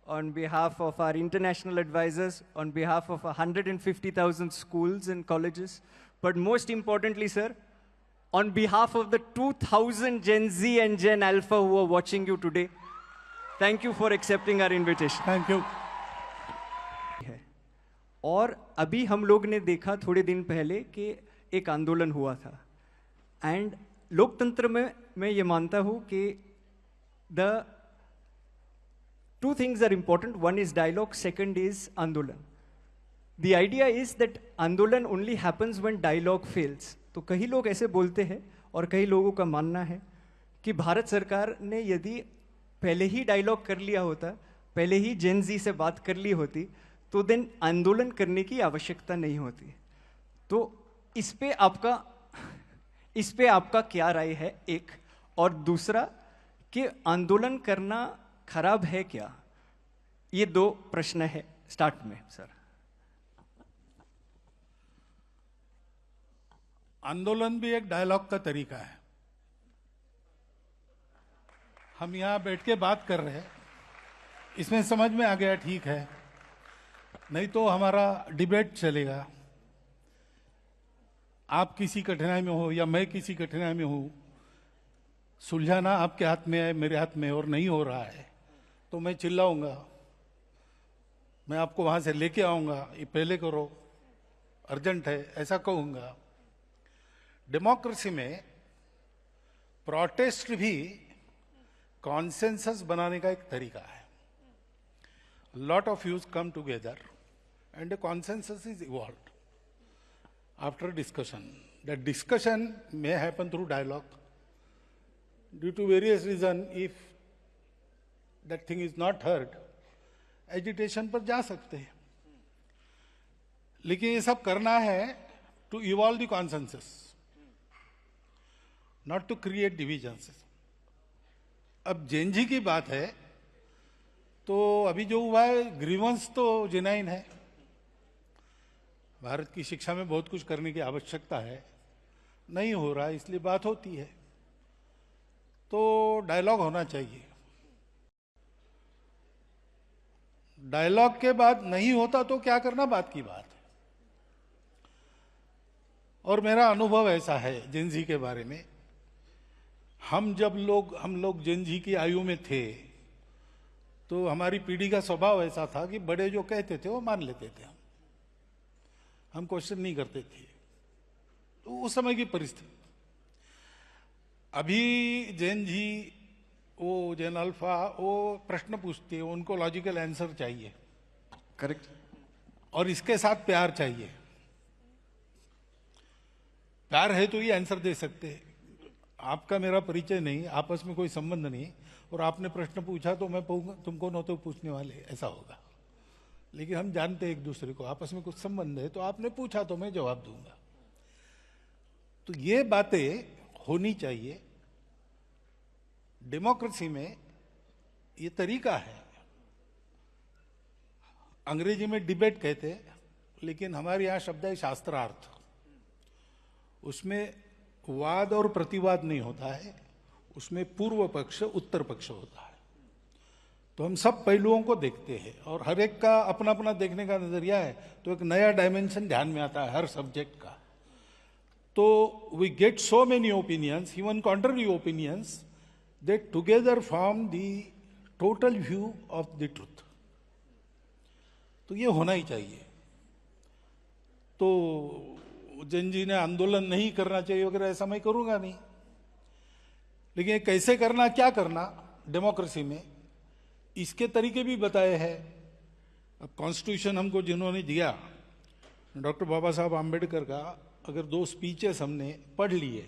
on behalf of our international advisors, on behalf of 150,000 schools and colleges, but most importantly, sir, on behalf of the 2,000 Gen Z and Gen Alpha who are watching you today, thank you for accepting our invitation. Thank you. और अभी हम लोग ने देखा थोड़े दिन पहले कि एक आंदोलन हुआ था, एंड लोकतंत्र में मैं ये मानता हूँ कि the two things are important. One is dialogue, second is आंदोलन. The idea is that आंदोलन only happens when dialogue fails. तो कई लोग ऐसे बोलते हैं और कई लोगों का मानना है कि भारत सरकार ने यदि पहले ही डायलॉग कर लिया होता, पहले ही जेन जी से बात कर ली होती, तो देन आंदोलन करने की आवश्यकता नहीं होती. तो इस पे आपका क्या राय है, एक, और दूसरा कि आंदोलन करना खराब है क्या? ये दो प्रश्न है स्टार्ट में सर. आंदोलन भी एक डायलॉग का तरीका है. हम यहां बैठ के बात कर रहे हैं, इसमें समझ में आ गया ठीक है, नहीं तो हमारा डिबेट चलेगा. आप किसी कठिनाई में हो या मैं किसी कठिनाई में हूं, सुलझाना आपके हाथ में है, मेरे हाथ में, और नहीं हो रहा है तो मैं चिल्लाऊंगा, मैं आपको वहां से लेके आऊंगा, ये पहले करो, अर्जेंट है, ऐसा कहूंगा. डेमोक्रेसी में प्रोटेस्ट भी कॉन्सेंसस बनाने का एक तरीका है. Lot of views come together and a consensus is evolved after discussion. That discussion may happen through dialogue. Due to various reasons, if that thing is not heard, agitation पर जा सकते हैं. लेकिन ये सब करना है to evolve the consensus, not to create divisions. अब जेनजी की बात है तो अभी जो हुआ है, ग्रीवेंस तो जेन्युइन है. भारत की शिक्षा में बहुत कुछ करने की आवश्यकता है, नहीं हो रहा है, इसलिए बात होती है. तो डायलॉग होना चाहिए. डायलॉग के बाद नहीं होता तो क्या करना, बात की बात है. और मेरा अनुभव ऐसा है जेनजी के बारे में, हम लोग जेनजी की आयु में थे तो हमारी पीढ़ी का स्वभाव ऐसा था कि बड़े जो कहते थे वो मान लेते थे, हम क्वेश्चन नहीं करते थे. तो उस समय की परिस्थिति. अभी जेन जी, वो जेन अल्फा, वो प्रश्न पूछते हैं, उनको लॉजिकल आंसर चाहिए. करेक्ट. और इसके साथ प्यार चाहिए. प्यार है तो ये आंसर दे सकते हैं. आपका मेरा परिचय नहीं, आपस में कोई संबंध नहीं, और आपने प्रश्न पूछा तो मैं तुमको न तो पूछने वाले, ऐसा होगा. लेकिन हम जानते हैं एक दूसरे को, आपस में कुछ संबंध है, तो आपने पूछा तो मैं जवाब दूंगा. तो ये बातें होनी चाहिए. डेमोक्रेसी में ये तरीका है. अंग्रेजी में डिबेट कहते हैं, लेकिन हमारे यहां शब्द है शास्त्रार्थ. उसमें वाद और प्रतिवाद नहीं होता है, उसमें पूर्व पक्ष उत्तर पक्ष होता है. तो हम सब पहलुओं को देखते हैं और हर एक का अपना अपना देखने का नजरिया है, तो एक नया डायमेंशन ध्यान में आता है हर सब्जेक्ट का. तो we get so many opinions, even contrary opinions, that together form the total view of the truth. तो ये होना ही चाहिए. तो जेन जी ने आंदोलन नहीं करना चाहिए वगैरह, ऐसा मैं करूंगा नहीं. लेकिन कैसे करना, क्या करना डेमोक्रेसी में, इसके तरीके भी बताए हैं. अब कॉन्स्टिट्यूशन हमको जिन्होंने दिया, डॉक्टर बाबा साहब आम्बेडकर का, अगर 2 स्पीचेस हमने पढ़ लिए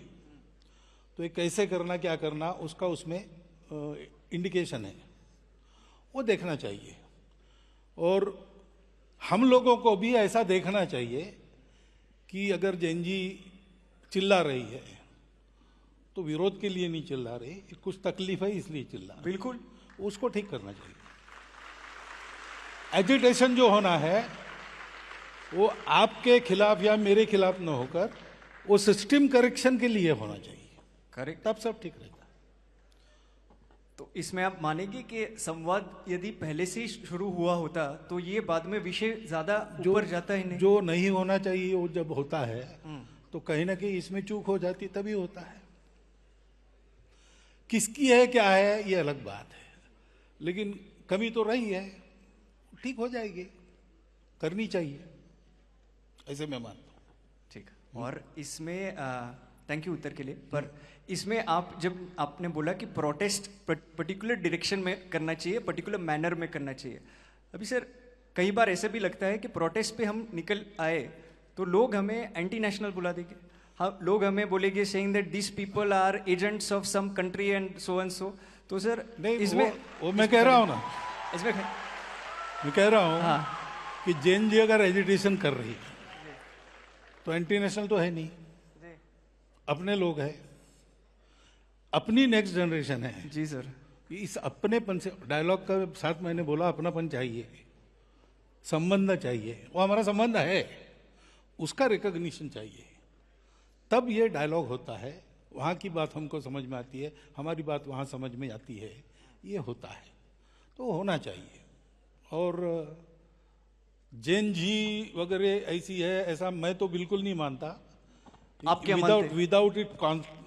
तो ये कैसे करना, क्या करना, उसका उसमें इंडिकेशन है, वो देखना चाहिए. और हम लोगों को भी ऐसा देखना चाहिए कि अगर जेन जी चिल्ला रही है तो विरोध के लिए नहीं चिल्ला रही, कुछ तकलीफ है इसलिए चिल्ला. बिल्कुल, उसको ठीक करना चाहिए. एजिटेशन जो होना है वो आपके खिलाफ या मेरे खिलाफ न होकर वो सिस्टम करेक्शन के लिए होना चाहिए. करेक्ट. तब सब ठीक रहेगा. तो इसमें आप मानेंगे कि संवाद यदि पहले से ही शुरू हुआ होता तो ये बाद में विषय ज्यादा ऊपर जाता ही नहीं? जो नहीं होना चाहिए वो जब होता है तो कहीं ना कहीं इसमें चूक हो जाती, तभी होता है। किसकी है क्या है ये अलग बात है, लेकिन कमी तो रही है, ठीक हो जाएगी, करनी चाहिए, ऐसे मैं मानता हूँ। ठीक। और इसमें थैंक यू उत्तर के लिए। पर इसमें आप जब आपने बोला कि प्रोटेस्ट पर्टिकुलर डायरेक्शन में करना चाहिए, पर्टिकुलर मैनर में करना चाहिए, अभी सर कई बार ऐसे भी लगता है कि प्रोटेस्ट पे हम निकल आए तो लोग हमें एंटी नेशनल बुला देंगे, हाँ, लोग हमें बोलेंगे saying that this people are agents of some country and so and so. तो सर नहीं, इसमें वो मैं कह रहा हूँ ना, इसमें मैं कह रहा हूँ हाँ कि जैन जी अगर एजिटेशन कर रही है तो एंटी नेशनल तो है नहीं, अपने लोग हैं, अपनी नेक्स्ट जनरेशन है। जी सर। इस अपनेपन से, डायलॉग का साथ मैंने बोला अपनापन चाहिए, संबंध चाहिए, वो हमारा संबंध है, उसका रिकॉग्निशन चाहिए, तब ये डायलॉग होता है। वहाँ की बात हमको समझ में आती है, हमारी बात वहाँ समझ में आती है, ये होता है, तो होना चाहिए। और जैन जी वगैरह ऐसी है ऐसा मैं तो बिल्कुल नहीं मानता। आप क्या मानते हैं? विदाउट इट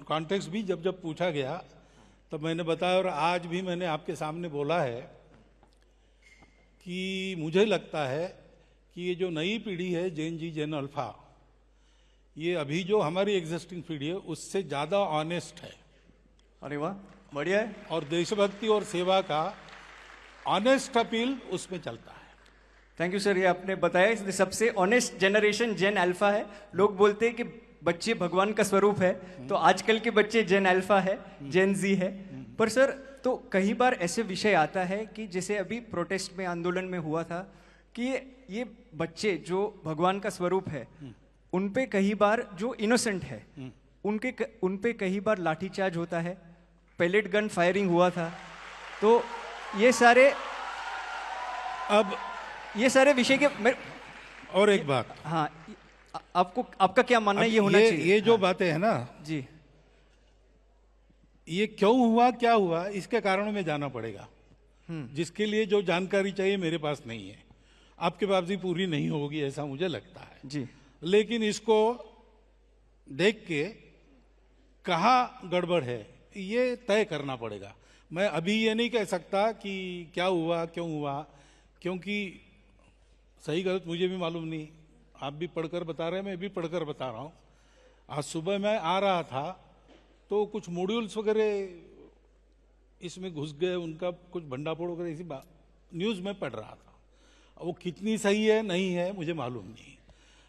कॉन्टेक्स्ट भी जब पूछा गया तब मैंने बताया, और आज भी मैंने आपके सामने बोला है कि मुझे लगता है कि ये जो नई पीढ़ी है जैन जी, जैन अल्फा, ये अभी जो हमारी एग्जिस्टिंग पीढ़ी है उससे ज़्यादा ऑनेस्ट है। अरे वाह, बढ़िया है। और देशभक्ति और सेवा का ऑनेस्ट अपील उसमें चलता है। थैंक यू सर, ये आपने बताया, इसलिए सबसे ऑनेस्ट जनरेशन जेन अल्फा है। लोग बोलते हैं कि बच्चे भगवान का स्वरूप है, तो आजकल के बच्चे जेन अल्फा है, जेन जी है। पर सर तो कई बार ऐसे विषय आता है कि जैसे अभी प्रोटेस्ट में, आंदोलन में हुआ था कि ये बच्चे जो भगवान का स्वरूप है उन पे कई बार जो इनोसेंट है उन पे कई बार लाठीचार्ज होता है, पेलेट गन फायरिंग हुआ था। तो ये सारे विषय के और एक बात, हाँ, आपका क्या मानना है ये होना चाहिए? ये जो बातें है ना जी, ये क्यों हुआ, क्या हुआ, इसके कारणों में जाना पड़ेगा, जिसके लिए जो जानकारी चाहिए मेरे पास नहीं है, आपके पास भी पूरी नहीं होगी ऐसा मुझे लगता है जी। लेकिन इसको देख के कहाँ गड़बड़ है ये तय करना पड़ेगा। मैं अभी ये नहीं कह सकता कि क्या हुआ, क्यों हुआ, क्योंकि सही गलत मुझे भी मालूम नहीं। आप भी पढ़कर बता रहे हैं, मैं भी पढ़कर बता रहा हूँ। आज सुबह मैं आ रहा था तो कुछ मॉड्यूल्स वगैरह इसमें घुस गए, उनका कुछ भंडाफोड़ वगैरह इसी न्यूज़ में पढ़ रहा था। वो कितनी सही है नहीं है मुझे मालूम नहीं,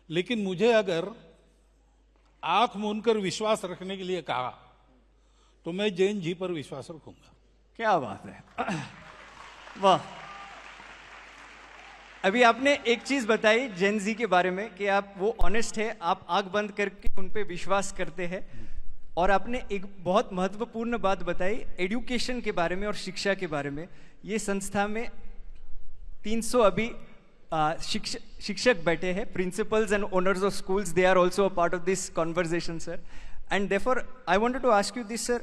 लेकिन मुझे अगर आंख मूंदकर विश्वास रखने के लिए कहा तो मैं जैन जी पर विश्वास रखूंगा। क्या बात है, वाह। अभी आपने एक चीज बताई जेन जी के बारे में कि आप वो ऑनेस्ट है, आप आंख बंद करके उन पे विश्वास करते हैं। और आपने एक बहुत महत्वपूर्ण बात बताई एजुकेशन के बारे में और शिक्षा के बारे में। ये संस्था में 300 अभी शिक्षक बैठे हैं, principals and owners of schools, they are also a part of this conversation sir. And therefore I wanted to ask you this sir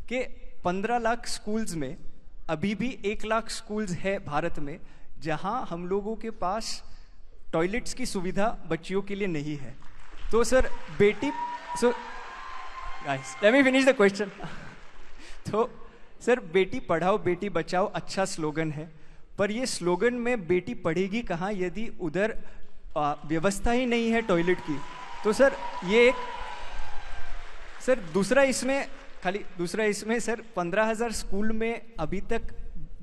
कि 15 लाख स्कूल्स में अभी भी 1 लाख स्कूल्स है भारत में जहां हम लोगों के पास टॉयलेट्स की सुविधा बच्चियों के लिए नहीं है। तो sir guys let me finish the question. तो सर बेटी पढ़ाओ बेटी बचाओ अच्छा स्लोगन है, पर ये स्लोगन में बेटी पढ़ेगी कहाँ यदि उधर व्यवस्था ही नहीं है टॉयलेट की। तो सर ये एक सर दूसरा इसमें सर 15,000 स्कूल में अभी तक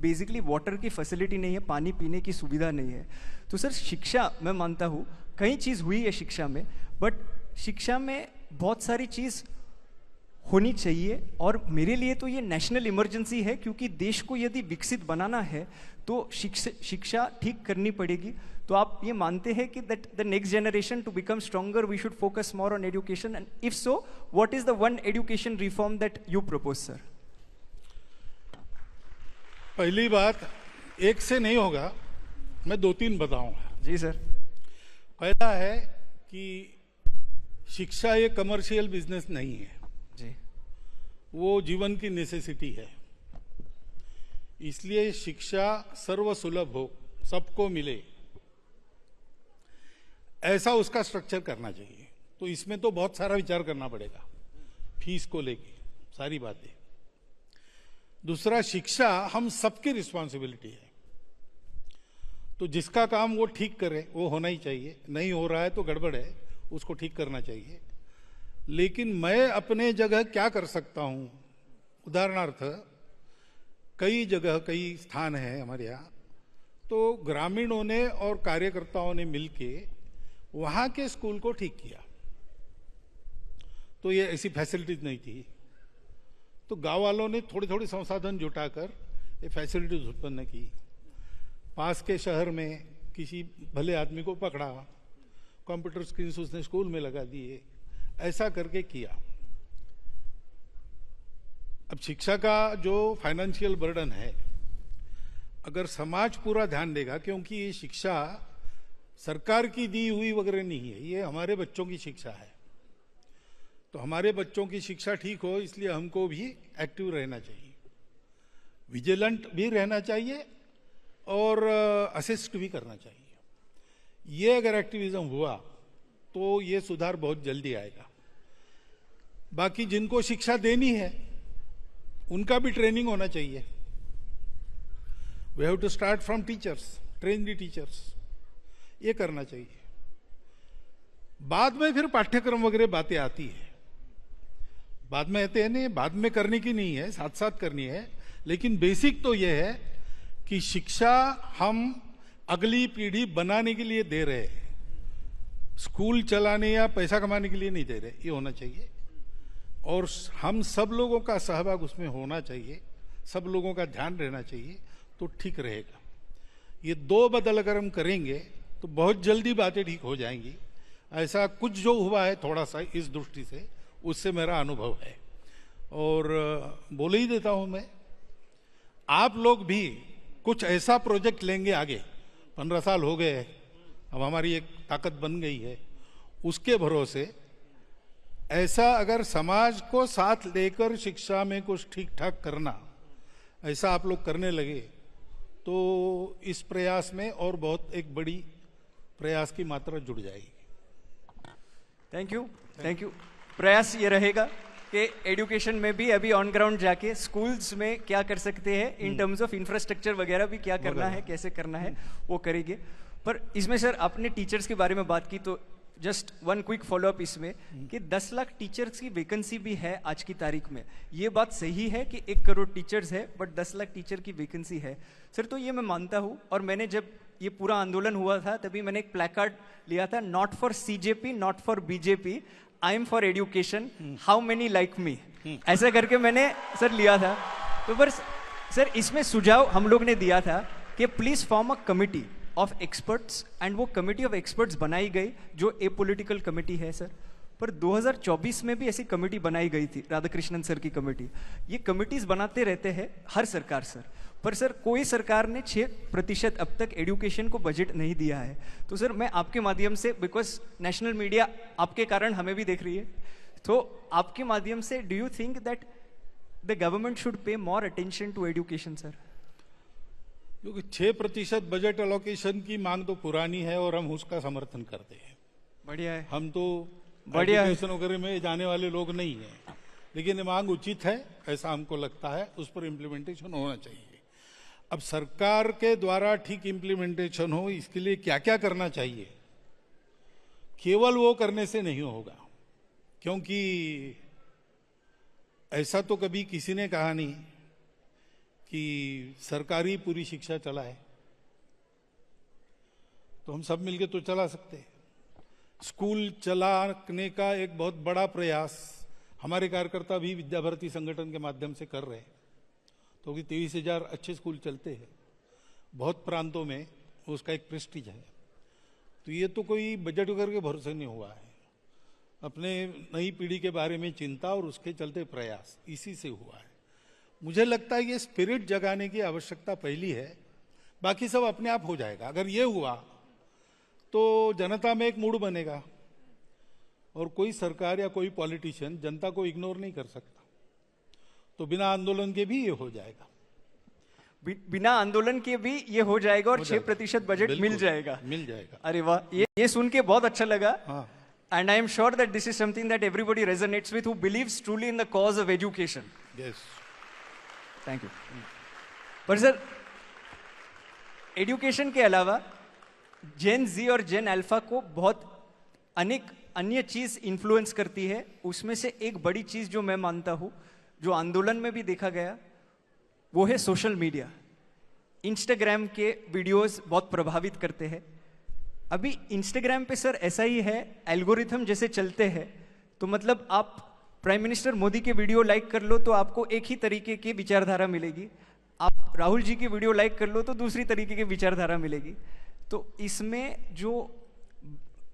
बेसिकली वाटर की फैसिलिटी नहीं है, पानी पीने की सुविधा नहीं है। तो सर शिक्षा, मैं मानता हूँ कई चीज़ हुई है शिक्षा में, बट शिक्षा में बहुत सारी चीज़ होनी चाहिए। और मेरे लिए तो ये नेशनल इमरजेंसी है, क्योंकि देश को यदि विकसित बनाना है तो शिक्षा ठीक करनी पड़ेगी। तो आप ये मानते हैं कि that the next generation to become stronger we should focus more on education, and if so what is the one education reform that you propose sir? पहली बात, एक से नहीं होगा, मैं 2-3 बताऊंगा। जी सर। पहला है कि शिक्षा एक कमर्शियल बिजनेस नहीं है जी, वो जीवन की नेसेसिटी है। इसलिए शिक्षा सर्वसुलभ हो, सबको मिले, ऐसा उसका स्ट्रक्चर करना चाहिए। तो इसमें तो बहुत सारा विचार करना पड़ेगा, फीस को लेके सारी बातें। दूसरा, शिक्षा हम सबकी रिस्पॉन्सिबिलिटी है, तो जिसका काम वो ठीक करे वो होना ही चाहिए। नहीं हो रहा है तो गड़बड़ है, उसको ठीक करना चाहिए। लेकिन मैं अपने जगह क्या कर सकता हूं, उदाहरणार्थ कई जगह कई स्थान हैं हमारे यहाँ, तो ग्रामीणों ने और कार्यकर्ताओं ने मिलके वहां के स्कूल को ठीक किया। तो ये ऐसी फैसिलिटीज नहीं थी, तो गांव वालों ने थोड़ी थोड़ी संसाधन जुटाकर ये फैसिलिटीज उत्पन्न की। पास के शहर में किसी भले आदमी को पकड़ा, कंप्यूटर स्क्रीन उसने स्कूल में लगा दिए, ऐसा करके किया। अब शिक्षा का जो फाइनेंशियल बर्डन है, अगर समाज पूरा ध्यान देगा, क्योंकि ये शिक्षा सरकार की दी हुई वगैरह नहीं है, ये हमारे बच्चों की शिक्षा है। तो हमारे बच्चों की शिक्षा ठीक हो, इसलिए हमको भी एक्टिव रहना चाहिए, विजिलेंट भी रहना चाहिए और असिस्ट भी करना चाहिए। ये अगर एक्टिविज्म हुआ तो ये सुधार बहुत जल्दी आएगा। बाकी जिनको शिक्षा देनी है उनका भी ट्रेनिंग होना चाहिए। We have to start from teachers, train the teachers, ये करना चाहिए। बाद में फिर पाठ्यक्रम वगैरह बातें आती है, बाद में आते हैं, नहीं बाद में करने की नहीं है, साथ साथ करनी है। लेकिन बेसिक तो यह है कि शिक्षा हम अगली पीढ़ी बनाने के लिए दे रहे हैं, स्कूल चलाने या पैसा कमाने के लिए नहीं दे रहे, ये होना चाहिए। और हम सब लोगों का सहभाग उसमें होना चाहिए, सब लोगों का ध्यान रहना चाहिए, तो ठीक रहेगा। ये दो बदल अगर हम करेंगे तो बहुत जल्दी बातें ठीक हो जाएंगी। ऐसा कुछ जो हुआ है थोड़ा सा इस दृष्टि से, उससे मेरा अनुभव है। और बोल ही देता हूं मैं, आप लोग भी कुछ ऐसा प्रोजेक्ट लेंगे आगे, 15 साल हो गए, अब हमारी एक ताकत बन गई है, उसके भरोसे ऐसा अगर समाज को साथ लेकर शिक्षा में कुछ ठीक ठाक करना, ऐसा आप लोग करने लगे तो इस प्रयास में और बहुत एक बड़ी प्रयास की मात्रा जुड़ जाएगी। Thank you. प्रयास ये रहेगा कि एजुकेशन में भी अभी ऑन ग्राउंड जाके स्कूल्स में क्या कर सकते हैं, इन टर्म्स ऑफ इंफ्रास्ट्रक्चर वगैरह भी क्या करना है, कैसे करना है, वो करेंगे। पर इसमें सर आपने टीचर्स के बारे में बात की, तो जस्ट वन क्विक फॉलोअप इसमें कि 10 लाख टीचर्स की वैकेंसी भी है आज की तारीख में। ये बात सही है कि 1 करोड़ टीचर्स है, बट 10 लाख टीचर की वैकेंसी है सर? तो ये मैं मानता हूँ, और मैंने जब ये पूरा आंदोलन हुआ था तभी मैंने एक प्लैकार्ड लिया था, not for CJP, not for BJP, I am for education, how many like me, ऐसा करके मैंने सर लिया था। तो बस सर इसमें सुझाव हम लोग ने दिया था कि please form a committee of experts, and वो कमिटी ऑफ एक्सपर्ट्स बनाई गई जो ए पॉलिटिकल कमिटी है सर। पर 2024 में भी ऐसी कमिटी बनाई गई थी, राधाकृष्णन सर की कमिटी। ये कमिटीज बनाते रहते हैं हर सरकार सर, पर सर कोई सरकार ने 6% अब तक एजुकेशन को बजट नहीं दिया है। तो सर मैं आपके माध्यम से, बिकॉज नेशनल मीडिया आपके कारण हमें भी देख रही है, तो आपके माध्यम से do you think that the government should pay more attention to education sir? क्योंकि 6% बजट एलोकेशन की मांग तो पुरानी है और हम उसका समर्थन करते हैं। बढ़िया है, हम तो बढ़िया है। एजुकेशन वगैरह में जाने वाले लोग नहीं हैं, लेकिन ये मांग उचित है, ऐसा हमको लगता है, उस पर इम्प्लीमेंटेशन होना चाहिए। अब सरकार के द्वारा ठीक इम्प्लीमेंटेशन हो, इसके लिए क्या क्या करना चाहिए, केवल वो करने से नहीं होगा। क्योंकि ऐसा तो कभी किसी ने कहा नहीं कि सरकारी पूरी शिक्षा चलाए, तो हम सब मिलके तो चला सकते हैं। स्कूल चलाने का एक बहुत बड़ा प्रयास हमारे कार्यकर्ता भी विद्या भारती संगठन के माध्यम से कर रहे हैं, तो 23,000 अच्छे स्कूल चलते हैं बहुत प्रांतों में, उसका एक प्रेस्टीज है। तो ये तो कोई बजट वगैरह के भरोसे नहीं हुआ है, अपने नई पीढ़ी के बारे में चिंता और उसके चलते प्रयास, इसी से हुआ है। मुझे लगता है ये स्पिरिट जगाने की आवश्यकता पहली है, बाकी सब अपने आप हो जाएगा। अगर ये हुआ तो जनता में एक मूड बनेगा, और कोई सरकार या कोई पॉलिटिशियन जनता को इग्नोर नहीं कर सकता, तो बिना आंदोलन के भी ये हो जाएगा। बिना आंदोलन के भी ये हो जाएगा और हो 6% बजट बिल्कुल, मिल जाएगा। मिल जाएगा। अरे वाह, ये सुन के बहुत अच्छा लगा। हाँ। And I am sure that this is something that everybody resonates with who believes truly in the cause of education. Yes, thank you. पर सर, एजुकेशन के अलावा जेन जी और जेन अल्फा को बहुत अनेक अन्य चीज इन्फ्लुएंस करती है। उसमें से एक बड़ी चीज जो मैं मानता हूं, जो आंदोलन में भी देखा गया, वो है सोशल मीडिया। इंस्टाग्राम के वीडियोस बहुत प्रभावित करते हैं। अभी इंस्टाग्राम पे सर ऐसा ही है, एल्गोरिथम जैसे चलते हैं, तो मतलब आप प्राइम मिनिस्टर मोदी के वीडियो लाइक कर लो तो आपको एक ही तरीके की विचारधारा मिलेगी, आप राहुल जी की वीडियो लाइक कर लो तो दूसरी तरीके की विचारधारा मिलेगी। तो इसमें जो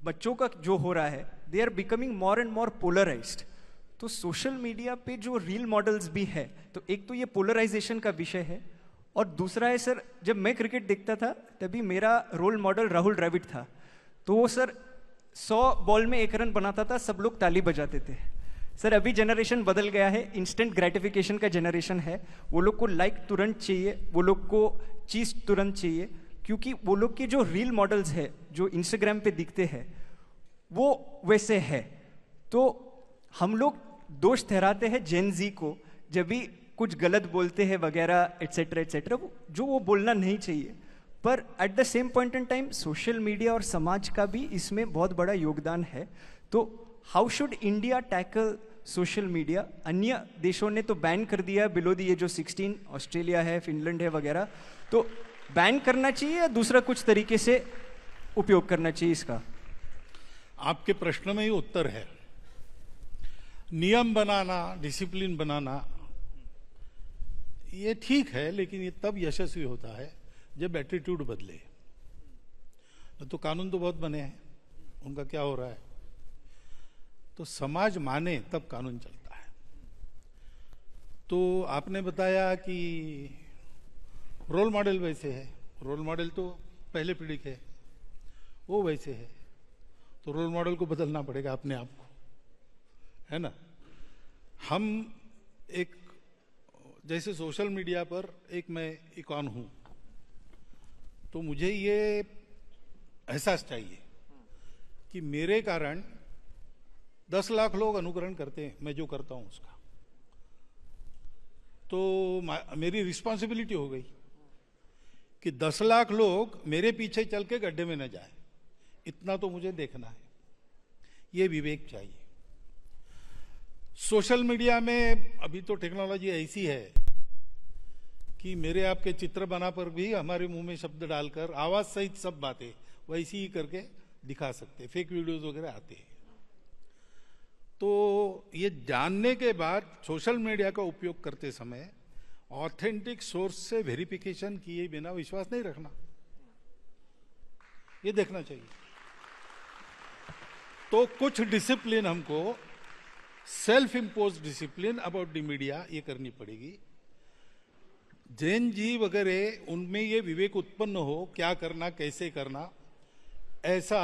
बच्चों का जो हो रहा है, they are becoming more and more polarized. तो सोशल मीडिया पे जो रील मॉडल्स भी है, तो एक तो ये पोलराइजेशन का विषय है, और दूसरा है सर, जब मैं क्रिकेट देखता था तभी मेरा रोल मॉडल राहुल द्रविड़ था। तो वो सर 100 बॉल में 1 रन बनाता था, सब लोग ताली बजाते थे। सर अभी जनरेशन बदल गया है, इंस्टेंट ग्रेटिफिकेशन का जनरेशन है। वो लोग को लाइक तुरंत चाहिए, वो लोग को चीज तुरंत चाहिए, क्योंकि वो लोग के जो रील मॉडल्स है जो इंस्टाग्राम पे दिखते हैं वो वैसे है। तो हम लोग दोष ठहराते हैं जेन जी को जब भी कुछ गलत बोलते हैं वगैरह एटसेट्रा एटसेट्रा, जो वो बोलना नहीं चाहिए। पर at the same point in time social media और समाज का भी इसमें बहुत बड़ा योगदान है। तो how should India tackle social media? अन्य देशों ने तो बैन कर दिया below the age of 16, Australia है, फिनलैंड है वगैरह। तो बैन करना चाहिए या दूसरा कुछ तरीके से उपयोग करना चाहिए इसका? आपके प्रश्न में ही उत्तर है। नियम बनाना, डिसिप्लिन बनाना ये ठीक है, लेकिन ये तब यशस्वी होता है जब एटीट्यूड बदले। तो कानून तो बहुत बने हैं, उनका क्या हो रहा है? तो समाज माने तब कानून चलता है। तो आपने बताया कि रोल मॉडल वैसे है, रोल मॉडल तो पहले पीढ़ी के, वो वैसे है, तो रोल मॉडल को बदलना पड़ेगा अपने आप को, है ना? हम एक, जैसे सोशल मीडिया पर एक मैं इकॉन हूं, तो मुझे ये एहसास चाहिए कि मेरे कारण 10 लाख लोग अनुकरण करते हैं मैं जो करता हूं उसका। तो मेरी रिस्पॉन्सिबिलिटी हो गई कि 10 लाख लोग मेरे पीछे चल के गड्ढे में न जाए, इतना तो मुझे देखना है। ये विवेक चाहिए। सोशल मीडिया में अभी तो टेक्नोलॉजी ऐसी है कि मेरे आपके चित्र बना पर भी हमारे मुंह में शब्द डालकर आवाज सहित सब बातें वैसी ही करके दिखा सकते, फेक वीडियोस वगैरह आते हैं। तो ये जानने के बाद सोशल मीडिया का उपयोग करते समय ऑथेंटिक सोर्स से वेरिफिकेशन किए बिना विश्वास नहीं रखना, ये देखना चाहिए। तो कुछ डिसिप्लिन हमको, self impose discipline about the media, ये करनी पड़ेगी। जैन जी वगैरह, उनमें ये विवेक उत्पन्न हो क्या करना कैसे करना, ऐसा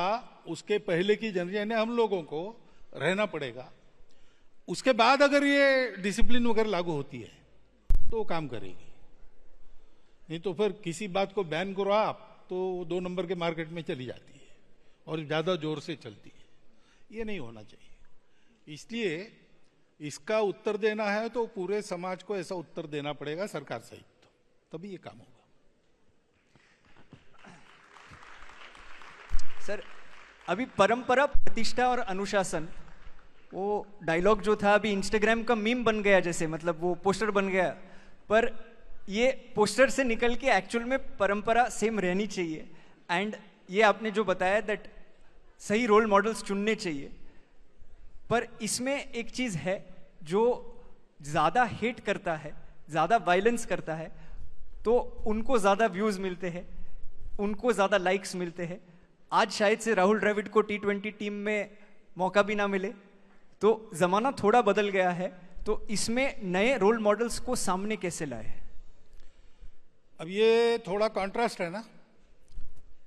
उसके पहले की जनरेशन ने हम लोगों को रहना पड़ेगा। उसके बाद अगर ये डिसिप्लिन वगैरह लागू होती है तो काम करेगी, नहीं तो फिर किसी बात को बैन करो आप तो 2 नंबर के मार्केट में चली जाती है और ज्यादा जोर से चलती है। ये नहीं होना चाहिए। इसलिए इसका उत्तर देना है तो पूरे समाज को ऐसा उत्तर देना पड़ेगा, सरकार सहित, तभी ये काम होगा। सर अभी परंपरा, प्रतिष्ठा और अनुशासन, वो डायलॉग जो था अभी इंस्टाग्राम का मीम बन गया, जैसे मतलब वो पोस्टर बन गया, पर ये पोस्टर से निकल के एक्चुअल में परंपरा सेम रहनी चाहिए। एंड ये आपने जो बताया दैट सही रोल मॉडल्स चुनने चाहिए। पर इसमें एक चीज है, जो ज्यादा हेट करता है, ज्यादा वायलेंस करता है, तो उनको ज्यादा व्यूज मिलते हैं, उनको ज्यादा लाइक्स मिलते हैं। आज शायद से राहुल द्रविड़ को T20 टीम में मौका भी ना मिले। तो जमाना थोड़ा बदल गया है, तो इसमें नए रोल मॉडल्स को सामने कैसे लाए? अब ये थोड़ा कॉन्ट्रास्ट है ना।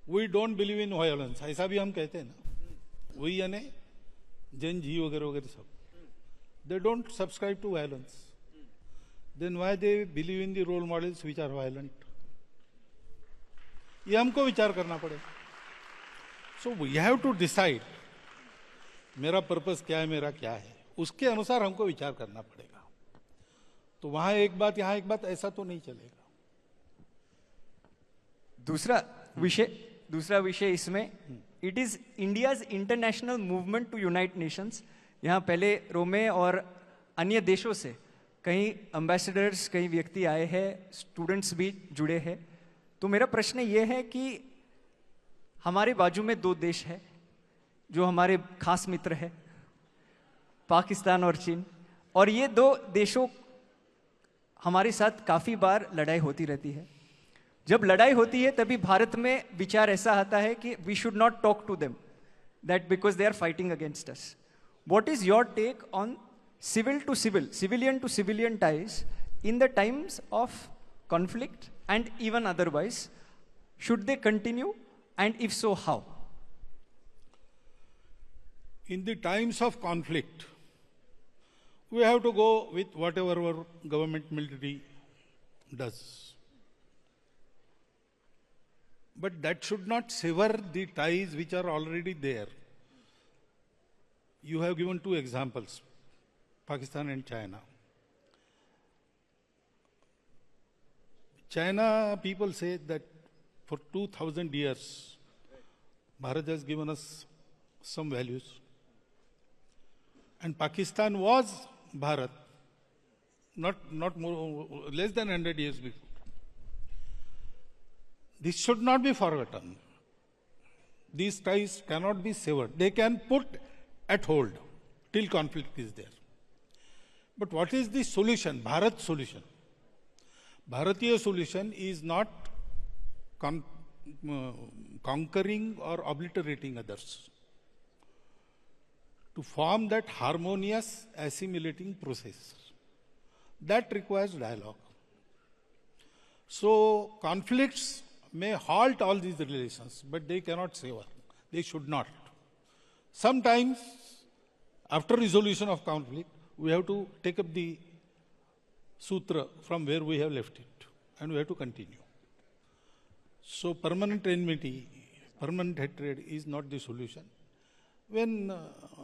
We don't believe in violence, ऐसा भी हम कहते हैं ना। वही यानी जैन जी वगैरह वगैरह सब, they don't subscribe to violence, then why they believe in the role models which are violent? ये हमको विचार करना पड़ेगा. So we have to decide मेरा पर्पस क्या है, मेरा क्या है, उसके अनुसार हमको विचार करना पड़ेगा. तो वहां एक बात, यहां एक बात, ऐसा तो नहीं चलेगा. दूसरा विषय इसमें, it is India's international movement to unite nations. यहाँ पहले रोमे और अन्य देशों से कई एम्बेसडर्स, कई व्यक्ति आए हैं, स्टूडेंट्स भी जुड़े हैं. तो मेरा प्रश्न ये है कि हमारे बाजू में दो देश है जो हमारे खास मित्र है, पाकिस्तान और चीन. और ये दो देशों हमारे साथ काफ़ी बार लड़ाई होती रहती है. जब लड़ाई होती है तभी भारत में विचार ऐसा आता है कि we should not talk to them, that because they are fighting against us. What is your take on civil to civil, civilian to civilian ties in the times of conflict and even otherwise? Should they continue, and if so, how? In the times of conflict, we have to go with whatever our government military does. But that should not sever the ties which are already there. You have given two examples, Pakistan and China. China, people say that for 2000 years, Bharat has given us some values. And Pakistan was Bharat, not more, less than 100 years before. This should not be forgotten. These ties cannot be severed. They can put at hold till conflict is there. But what is the solution? Bharat solution. Bharatiya solution is not conquering or obliterating others. To form that harmonious assimilating process, that requires dialogue. So conflicts may halt all these relations, but they cannot sever. They should not. Sometimes, after resolution of conflict, we have to take up the sutra from where we have left it, and we have to continue. So permanent enmity, permanent hatred is not the solution. When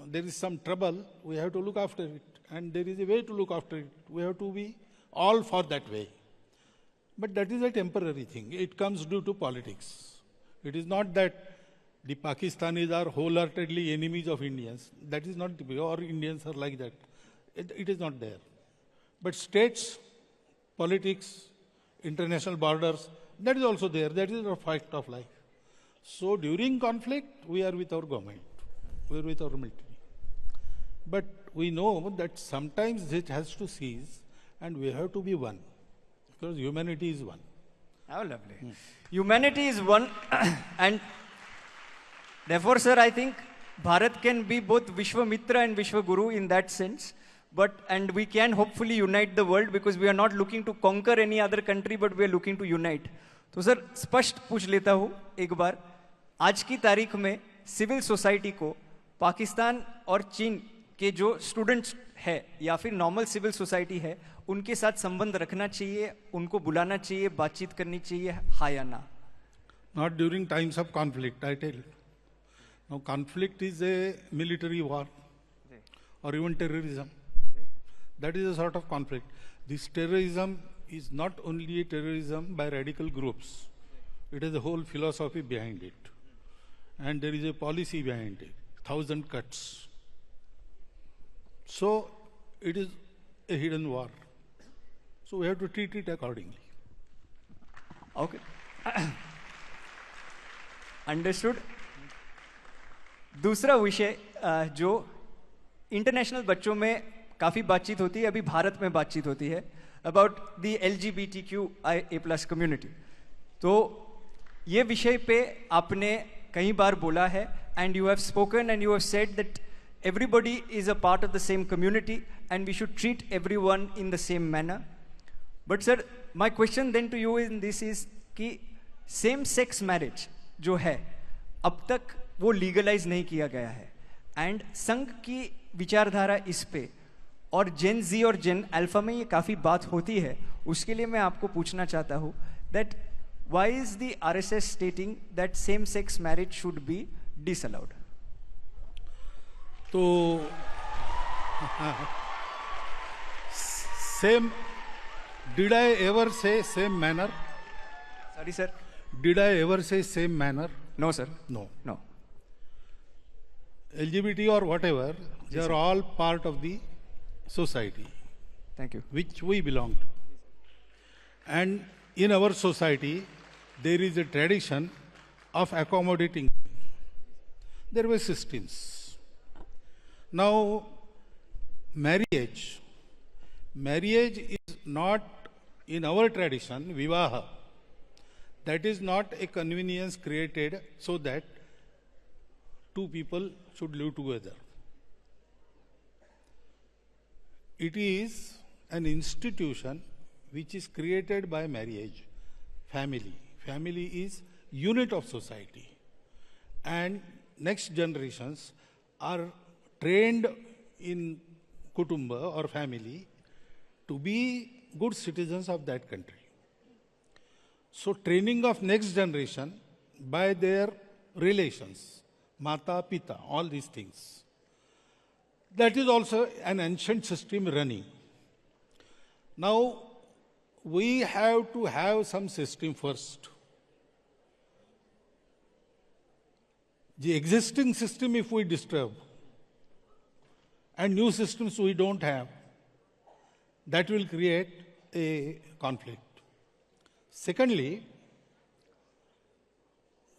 there is some trouble, we have to look after it, and there is a way to look after it. We have to be all for that way. But that is a temporary thing. It comes due to politics. It is not that the Pakistanis are wholeheartedly enemies of Indians. That is not, or Indians are like that. It is not there. But states, politics, international borders, that is also there. That is a fact of life. So during conflict, we are with our government. We are with our military. But we know that sometimes it has to cease, and we have to be one. Because humanity is one. How lovely. Humanity is one. And therefore, sir, I think Bharat can be both Vishwamitra and Vishwaguru in that sense. And we can hopefully unite the world, because we are not looking to conquer any other country, but we are looking to unite. तो sir स्पष्ट पूछ लेता हूँ एक बार, आज की तारीख में सिविल सोसाइटी को पाकिस्तान और चीन के जो स्टूडेंट्स है या फिर नॉर्मल सिविल सोसाइटी है, उनके साथ संबंध रखना चाहिए, उनको बुलाना चाहिए, बातचीत करनी चाहिए, हाँ या ना? Not during times of conflict, I tell you. Now conflict is a military war or even terrorism. That is a sort of conflict. This terrorism is not only a terrorism by radical groups. It has a whole philosophy behind it. And there is a policy behind it. 1,000 cuts. So it is a hidden war. So we have to treat it accordingly. Okay. Understood. दूसरा विषय जो international बच्चों में काफ़ी बातचीत होती है, अभी भारत में बातचीत होती है अबाउट द LGBTQIA+ कम्युनिटी. तो ये विषय पे आपने कई बार बोला है, and you have spoken and you have said that everybody is a part of the same community and we should treat everyone in the same manner. But sir, my question then to you in this is कि same sex marriage जो है अब तक वो legalise नहीं किया गया है, एंड संघ की विचारधारा इस पे और जेन जी और जेन अल्फा में ये काफ़ी बात होती है. उसके लिए मैं आपको पूछना चाहता हूँ that why is the RSS stating that same-sex marriage should be disallowed? तो same, did I ever say same manner? Sorry, sir. Did I ever say same manner? No, sir. No. No. LGBT or whatever, they are all part of the society Thank you. which we belong to. And in our society, there is a tradition of accommodating. There were systems. Now, marriage is not, in our tradition, vivaha. That is not a convenience created so that two people should live together. It is an institution which is created by marriage, family. Family is unit of society. And next generations are trained in kutumba or family to be good citizens of that country. So training of next generation by their relations, mata, pita, all these things. That is also an ancient system running. Now, we have to have some system first. The existing system, if we disturb, and new systems we don't have, that will create a conflict. Secondly,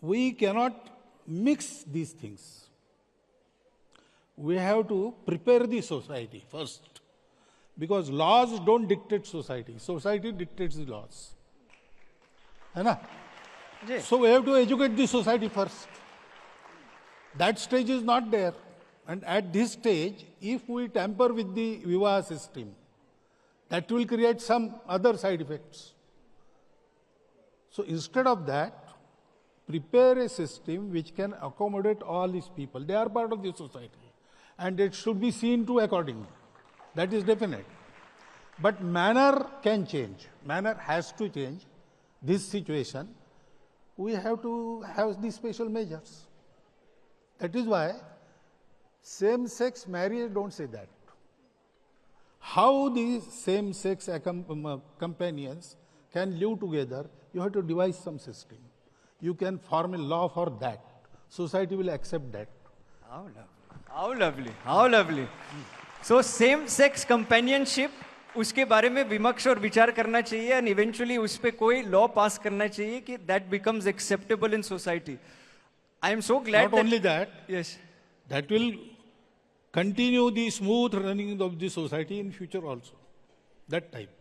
we cannot mix these things. We have to prepare the society first. Because laws don't dictate society. Society dictates the laws. है ना? Yes. So we have to educate the society first. That stage is not there. And at this stage, if we tamper with the vivaha system, that will create some other side effects. So instead of that, prepare a system which can accommodate all these people. They are part of the society. And it should be seen to accordingly. That is definite. But manner can change. Manner has to change. This situation, we have to have these special measures. That is why same-sex marriage don't say that. How these same-sex companions can live together, you have to devise some system. You can form a law for that. Society will accept that. How lovely. How lovely. How lovely. So same-sex companionship, उसके बारे में विमर्श और विचार करना चाहिए and eventually उस पे कोई law pass करना चाहिए कि that becomes acceptable in society. I am so glad Not only that, yes. that will continue the smooth running of the society in future also. That type.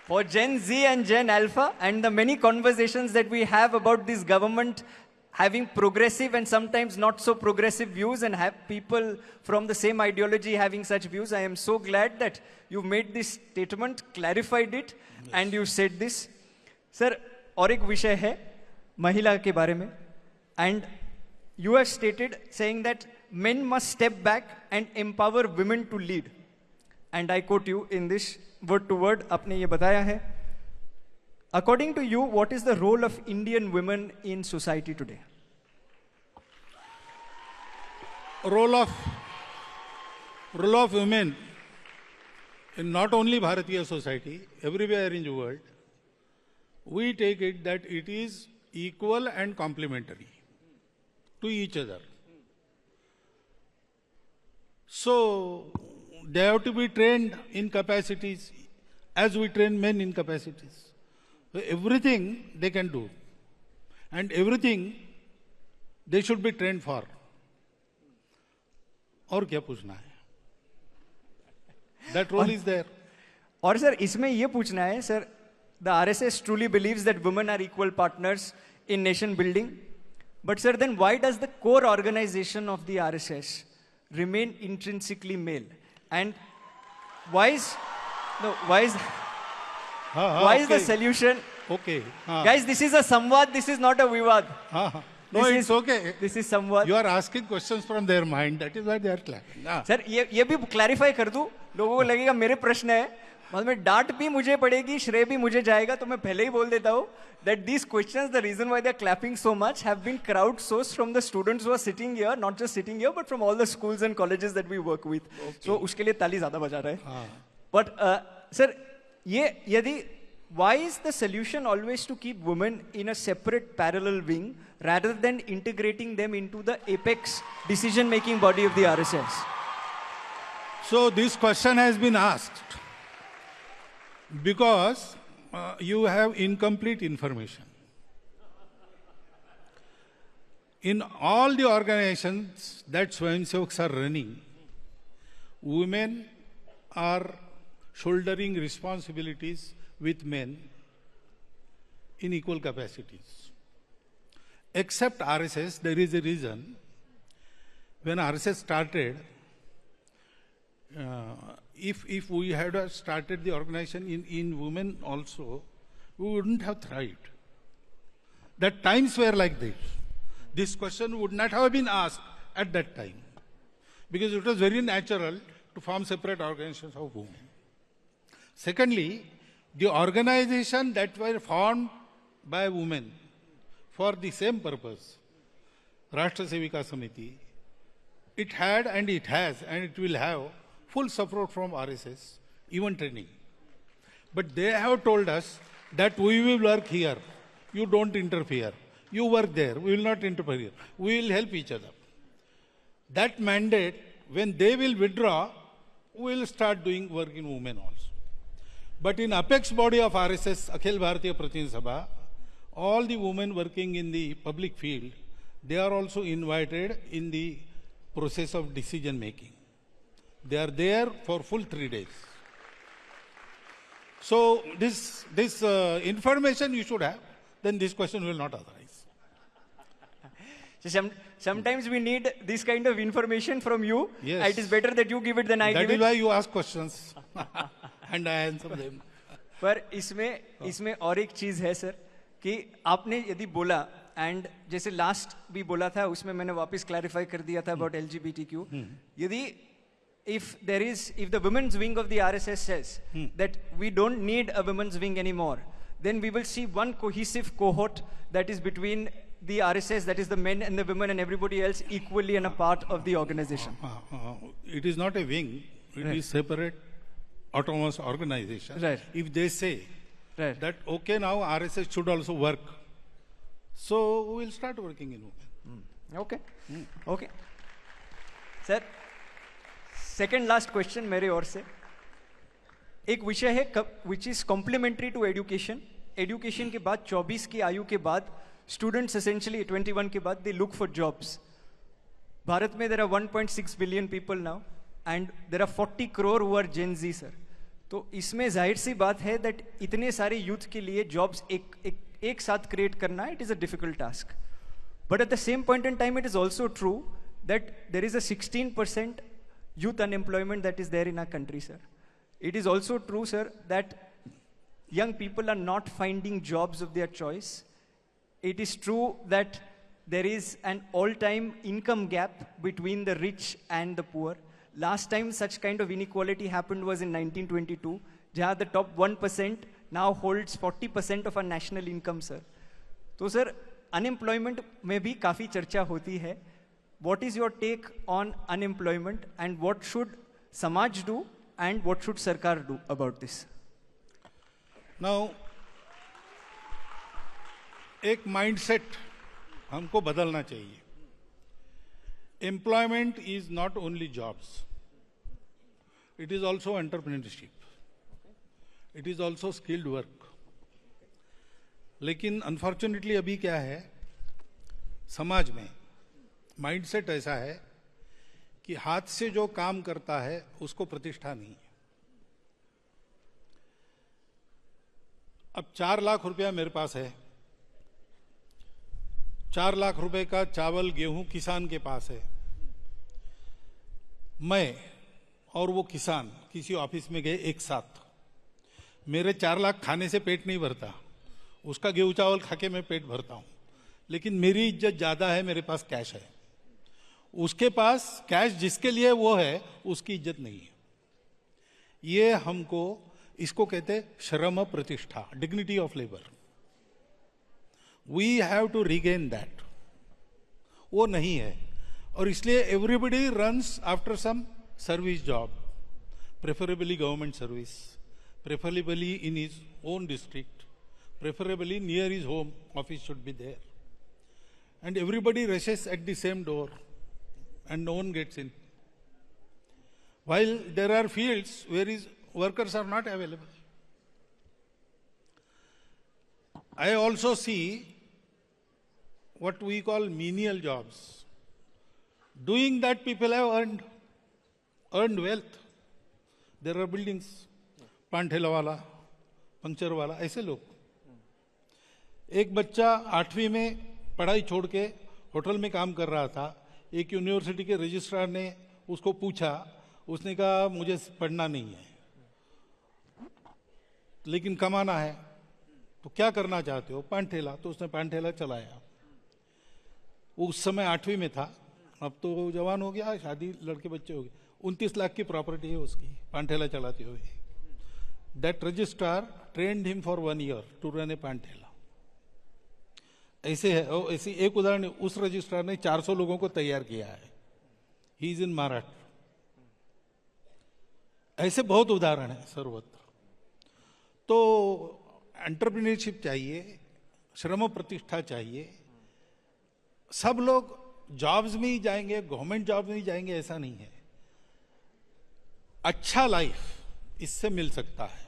For Gen Z and Gen Alpha and the many conversations that we have about this government having progressive and sometimes not so progressive views and have people from the same ideology having such views, I am so glad that you made this statement, clarified it, and you said this. Sir, और एक विषय है महिला के बारे में, and you have stated saying that men must step back and empower women to lead. And I quote you in this word to word, आपने ये बताया है. According to you, what is the role of Indian women in society today? Role of women in not only Bharatiya society, everywhere in the world, we take it that it is equal and complementary to each other. So, they have to be trained in capacities as we train men in capacities. So everything they can do. And everything they should be trained for. और क्या पूछना है? That role is there. और sir इसमें ये पूछना है sir, the RSS truly believes that women are equal partners in nation building. But sir, then why does the core organization of the RSS remain intrinsically male? And why is the solution? Okay. Guys, this is a samvad, this is not a vivad. No, it's okay. This is samvad. You are asking questions from their mind. That is why they are clapping. Sir ये भी clarify कर दूं, लोगों को लगेगा मेरे प्रश्न है, मतलब में डांट भी मुझे पड़ेगी, श्रेय भी मुझे जाएगा, तो मैं पहले ही बोल देता हूँ that these questions, the reason why they're clapping so much, have been crowdsourced from the students who are sitting here, not just sitting here, but from all the schools and colleges that we work with. So उसके लिए ताली ज़्यादा बजा रहे हैं. But sir, ये यदि why is the solution always to keep women in a separate parallel wing rather than integrating them into the apex decision-making body of the RSS? So this question has been asked because you have incomplete information. In all the organizations that Swayamsevaks are running, women are shouldering responsibilities with men in equal capacities. Except RSS, there is a reason. When RSS started, if we had started the organization in women also, we wouldn't have thrived. That times were like this. This question would not have been asked at that time, because it was very natural to form separate organizations of women. Secondly, the organization that were formed by women for the same purpose, Rashtra Sevika Samiti, it had and it has and it will have full support from RSS, even training. But they have told us that we will work here, you don't interfere. You work there, we will not interfere. We will help each other. That mandate, when they will withdraw, we will start doing work in women also. But in apex body of RSS, Akhil Bharatiya Pratinidhi Sabha, all the women working in the public field, they are also invited in the process of decision making. They are there for full 3 days. So this information you should have, then this question will not arise. So sometimes we need this kind of information from you. Yes. It is better that you give it than I give it. That is why you ask questions and I answer them. पर इसमें और एक चीज है sir कि आपने यदि बोला एंड जैसे लास्ट भी बोला था उसमें मैंने वापस क्लैरिफाई कर दिया था अबाउट LGBTQ. यदि if the women's wing of the RSS says that we don't need a women's wing anymore, then we will see one cohesive cohort that is between the RSS, that is the men and the women and everybody else equally and a part of the organization. It is not a wing, it is separate autonomous organization. Right. If they say that okay, now RSS should also work, so we will start working in women. Okay. Okay. Sir, second last question मेरे ओर से एक विषय है which is complementary to education. Education के बाद 24 की आयु के बाद students essentially 21 के बाद they look for jobs. Bharat में there are 1.6 billion people now and there are 40 crore who are Gen Z sir. तो इसमें जाहिर सी बात है that इतने सारे youth के लिए jobs एक साथ create करना it is a difficult task. But at the same point in time it is also true that there is a 16% youth unemployment that is there in our country sir. It is also true sir that young people are not finding jobs of their choice. It is true that there is an all-time income gap between the rich and the poor. Last time such kind of inequality happened was in 1922, where the top 1% now holds 40% of our national income, sir. So, sir, unemployment में भी काफी चर्चा होती है. What is your take on unemployment and what should समाज do and what should सरकार do about this? Now, एक mindset हमको बदलना चाहिए. Employment is not only jobs. It is also entrepreneurship. It is also skilled work. लेकिन unfortunately अभी क्या है, समाज में माइंडसेट ऐसा है कि हाथ से जो काम करता है उसको प्रतिष्ठा नहीं है. अब 4 लाख रुपया मेरे पास है, 4 लाख रुपए का चावल गेहूं किसान के पास है. मैं और वो किसान किसी ऑफिस में गए एक साथ. मेरे 4 लाख खाने से पेट नहीं भरता, उसका गेहूं चावल खाके मैं पेट भरता हूं. लेकिन मेरी इज्जत ज्यादा है, मेरे पास कैश है. उसके पास कैश जिसके लिए वो है उसकी इज्जत नहीं है. ये हमको इसको कहते हैं श्रम प्रतिष्ठा, dignity of labour. We have to regain that. वो नहीं है, और इसलिए everybody runs after some service job, preferably government service, preferably in his own district, preferably near his home, office should be there. And everybody rushes at the same door and no one gets in. While there are fields where his workers are not available. I also see what we call menial jobs. Doing that, people have earned wealth. There are buildings. पान ठेला वाला, puncture वाला, ऐसे लोग. एक बच्चा 8वीं में पढ़ाई छोड़ के होटल में काम कर रहा था. एक यूनिवर्सिटी के रजिस्ट्रार ने उसको पूछा, उसने कहा मुझे पढ़ना नहीं है लेकिन कमाना है, तो क्या करना चाहते हो? पान ठेला. तो उसने पान ठेला चलाया. वो उस समय 8वीं में था, अब तो जवान हो गया, शादी, लड़के बच्चे हो गए. 29 लाख की प्रॉपर्टी है उसकी, पान ठेला चलाते हुए. That registrar trained him for 1 year to run a पान ठेला. ऐसे है. और ऐसी एक उदाहरण, उस रजिस्ट्रार ने 400 लोगों को तैयार किया है. He is in Maharashtra. ऐसे बहुत उदाहरण है सर्वत्र. तो एंटरप्रेन्योरशिप चाहिए, श्रम प्रतिष्ठा चाहिए. सब लोग जॉब्स में ही जाएंगे, गवर्नमेंट जॉब में ही जाएंगे, ऐसा नहीं है. अच्छा लाइफ इससे मिल सकता है.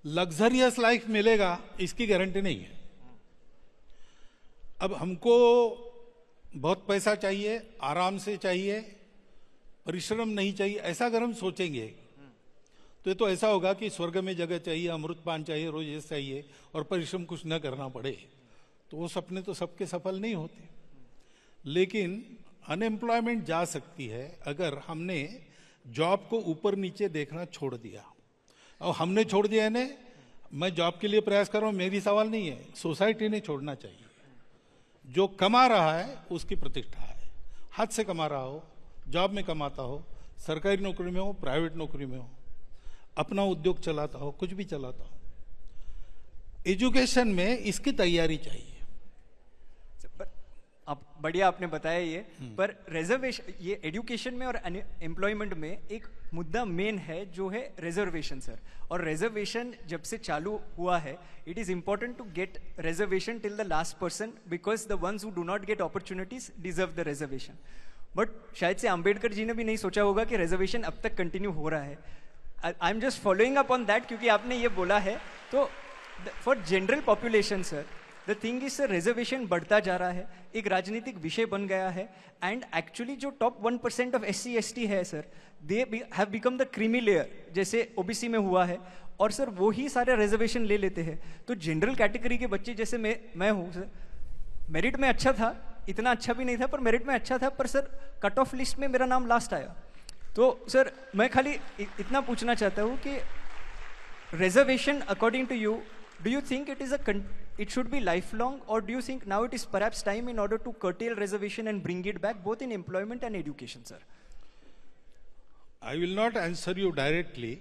लग्जरियस लाइफ मिलेगा इसकी गारंटी नहीं है. अब हमको बहुत पैसा चाहिए, आराम से चाहिए, परिश्रम नहीं चाहिए, ऐसा अगर हम सोचेंगे तो ये तो ऐसा होगा कि स्वर्ग में जगह चाहिए, अमृतपान चाहिए, रोज ये चाहिए और परिश्रम कुछ न करना पड़े. तो वो सपने तो सबके सफल नहीं होते. लेकिन अनएम्प्लॉयमेंट जा सकती है अगर हमने जॉब को ऊपर नीचे देखना छोड़ दिया. और हमने छोड़ दिया है ने, मैं जॉब के लिए प्रयास कर रहा हूं, मेरी सवाल नहीं है, सोसाइटी ने छोड़ना चाहिए. जो कमा रहा है उसकी प्रतिष्ठा है. हाथ से कमा रहा हो, जॉब में कमाता हो, सरकारी नौकरी में हो, प्राइवेट नौकरी में हो, अपना उद्योग चलाता हो, कुछ भी चलाता हो, एजुकेशन में इसकी तैयारी चाहिए. आप बढ़िया आपने बताया ये. पर रिजर्वेशन, ये एजुकेशन में और एम्प्लॉयमेंट में एक मुद्दा मेन है जो है रिजर्वेशन सर. और रिजर्वेशन जब से चालू हुआ है, it is important to get reservation till the last person, because the ones who do not get opportunities deserve the reservation. But शायद से अंबेडकर जी ने भी नहीं सोचा होगा कि रिजर्वेशन अब तक कंटिन्यू हो रहा है. I am just following up on that, क्योंकि आपने ये बोला है. तो for general population sir, the thing is sir, reservation बढ़ता जा रहा है, एक राजनीतिक विषय बन गया है. एंड एक्चुअली जो टॉप 1% ऑफ SC/ST है sir, they have become the creamy layer, जैसे OBC में हुआ है. और सर वो ही सारे रिजर्वेशन ले लेते हैं. तो जनरल कैटेगरी के बच्चे जैसे मैं हूँ सर, मेरिट में अच्छा था, इतना अच्छा भी नहीं था पर मेरिट में अच्छा था, पर सर कट ऑफ लिस्ट में मेरा नाम लास्ट आया. तो सर मैं खाली इतना पूछना चाहता हूँ कि reservation according to you, do you think it should be lifelong, or do you think now it is perhaps time in order to curtail reservation and bring it back both in employment and education, sir? I will not answer you directly.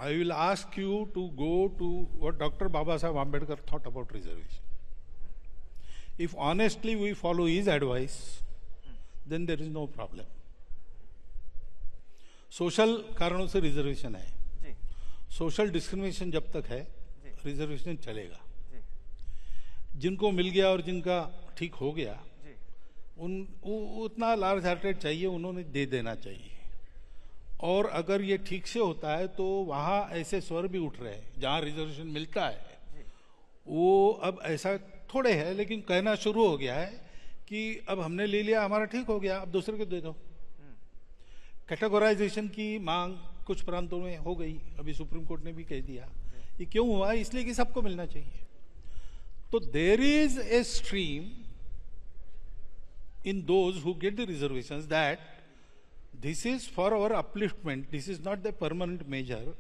I will ask you to go to what Dr. Babasaheb Ambedkar thought about reservation. If honestly we follow his advice, then there is no problem. Social कारणों से reservation है, social discrimination जब तक है reservation चलेगा. जिनको मिल गया और जिनका ठीक हो गया, उतना लार्ज हार्टेड चाहिए, उन्होंने दे देना चाहिए. और अगर ये ठीक से होता है तो वहाँ ऐसे स्वर भी उठ रहे हैं जहाँ रिजर्वेशन मिलता है, वो अब ऐसा थोड़े है लेकिन कहना शुरू हो गया है कि अब हमने ले लिया, हमारा ठीक हो गया, अब दूसरे को दे दो. कैटेगराइजेशन की मांग कुछ प्रांतों में हो गई, अभी सुप्रीम कोर्ट ने भी कह दिया. ये क्यों हुआ? इसलिए कि सबको मिलना चाहिए. तो there is a stream in those who get the reservations that this is for our upliftment, this is not the permanent measure,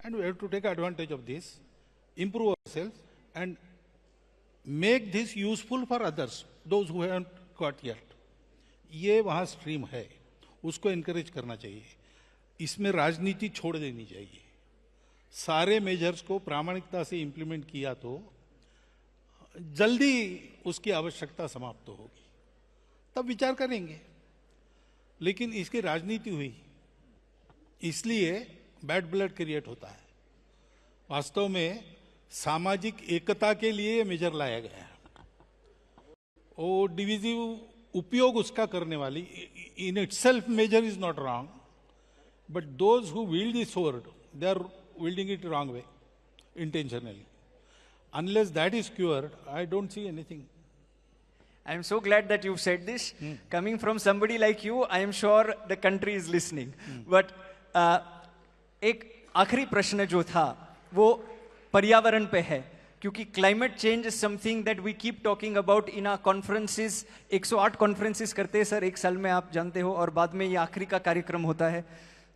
and we have to take advantage of this, improve ourselves and make this useful for others, those who haven't got yet. ये वहाँ stream है, उसको encourage करना चाहिए. इसमें राजनीति छोड़ देनी चाहिए. सारे मेजर्स को प्रामाणिकता से इंप्लीमेंट किया तो जल्दी उसकी आवश्यकता समाप्त होगी, तब विचार करेंगे। लेकिन इसकी राजनीति हुई, इसलिए बैड ब्लड क्रिएट होता है। वास्तव में सामाजिक एकता के लिए ये मेजर लाया गया है। वो डिविजिव उपयोग उसका करने वाली, in itself measure is not wrong, but those who wield the sword, they are wielding it wrong way, intentionally. Unless that is cured, I don't see anything. I am so glad that you've said this. Coming from somebody like you, I am sure the country is listening. But एक आखिरी प्रश्न जो था वो पर्यावरण पे है, क्योंकि climate change is something that we keep talking about in our conferences. 108 conferences करते हैं सर एक साल में, आप जानते हो, और बाद में ये आखिरी का कार्यक्रम होता है।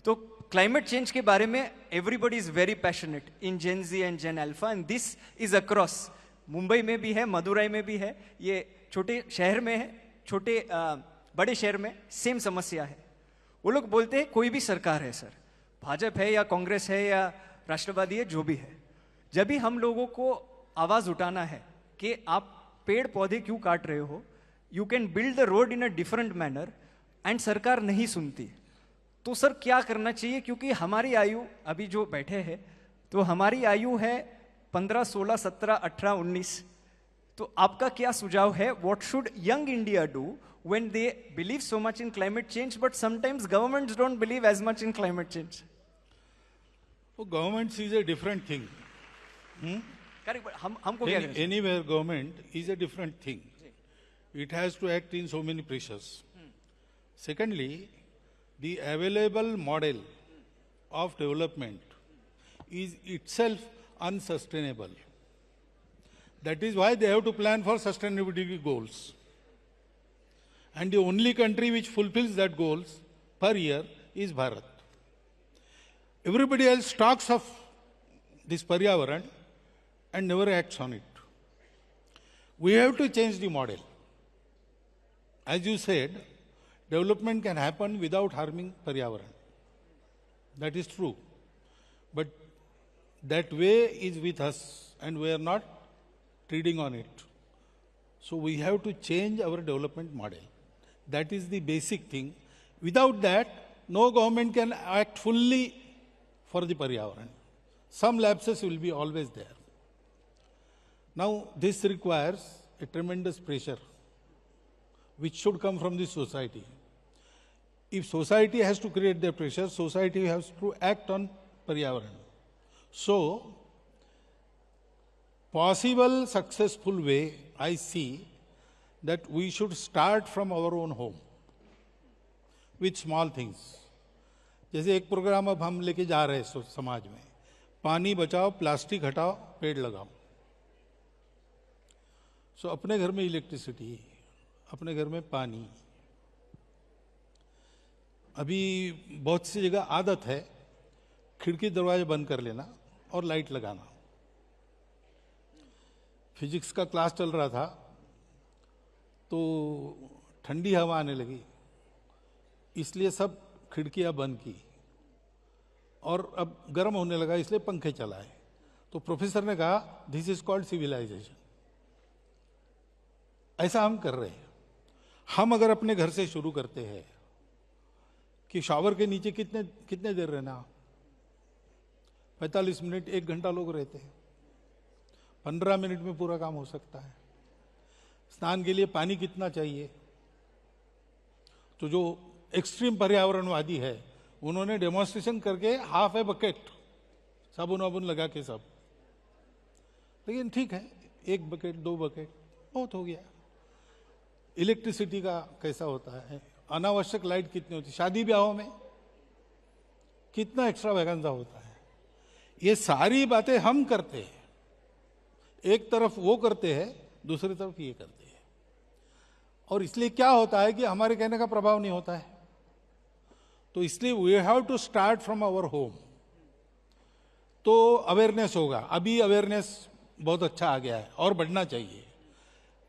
तो क्लाइमेट चेंज के बारे में everybody is very passionate in Gen Z and Gen Alpha, and this is across. Mumbai में भी है, मदुरई में भी है, ये छोटे शहर में है, छोटे बड़े शहर में सेम समस्या है। वो लोग बोलते हैं कोई भी सरकार है सर, भाजपा है या कांग्रेस है या राष्ट्रवादी है, जो भी है, जब भी हम लोगों को आवाज उठाना है कि आप पेड़ पौधे क्यों काट रहे हो, you can build the road in a different manner, and सरकार नहीं सुनती। तो सर क्या करना चाहिए, क्योंकि हमारी आयु अभी जो बैठे हैं तो हमारी आयु है 15, 16, 17, 18, 19। तो आपका क्या सुझाव है, what should young India do when they believe so much in climate change, but sometimes governments don't believe as much in climate change? Well, governments is a different thing. Correct, but हमको क्या करना? Anywhere government is a different thing. It has to act in so many pressures. Secondly, the available model of development is itself unsustainable. That is why they have to plan for sustainability goals. And the only country which fulfills that goals per year is Bharat. Everybody else talks of this Paryavaran and never acts on it. We have to change the model. As you said, development can happen without harming Paryavaran. That is true. But that way is with us and we are not treading on it. So we have to change our development model. That is the basic thing. Without that, no government can act fully for the Paryavaran. Some lapses will be always there. Now, this requires a tremendous pressure which should come from the society. If society has to create the pressure, society has to act on Paryavaran. So, possible successful way, I see that we should start from our own home with small things. जैसे एक programme अब हम लेके जा रहे हैं समाज में, पानी बचाओ, प्लास्टिक हटाओ, पेड़ लगाओ। सो अपने घर में इलेक्ट्रिसिटी, अपने घर में पानी। अभी बहुत सी जगह आदत है खिड़की दरवाजे बंद कर लेना और लाइट लगाना। फिजिक्स का क्लास चल रहा था तो ठंडी हवा आने लगी, इसलिए सब खिड़कियां बंद की, और अब गर्म होने लगा इसलिए पंखे चलाए। तो प्रोफेसर ने कहा दिस इज कॉल्ड सिविलाइजेशन। ऐसा हम कर रहे हैं। हम अगर अपने घर से शुरू करते हैं कि शॉवर के नीचे कितने देर रहना, 45 मिनट, 1 घंटा लोग रहते हैं, 15 मिनट में पूरा काम हो सकता है। स्नान के लिए पानी कितना चाहिए, तो जो एक्सट्रीम पर्यावरणवादी है उन्होंने डेमोन्स्ट्रेशन करके हाफ ए बकेट साबुन वाबुन लगा के सब। लेकिन ठीक है, 1 बकेट 2 बकेट बहुत हो गया। इलेक्ट्रिसिटी का कैसा होता है, अनावश्यक लाइट कितनी होती है, शादी ब्याहों में कितना एक्स्ट्रा वैगेंजा होता है। ये सारी बातें हम करते हैं, एक तरफ वो करते हैं, दूसरी तरफ ये करते हैं, और इसलिए क्या होता है कि हमारे कहने का प्रभाव नहीं होता है। तो इसलिए we have to start from our home. तो अवेयरनेस होगा, अभी अवेयरनेस बहुत अच्छा आ गया है और बढ़ना चाहिए।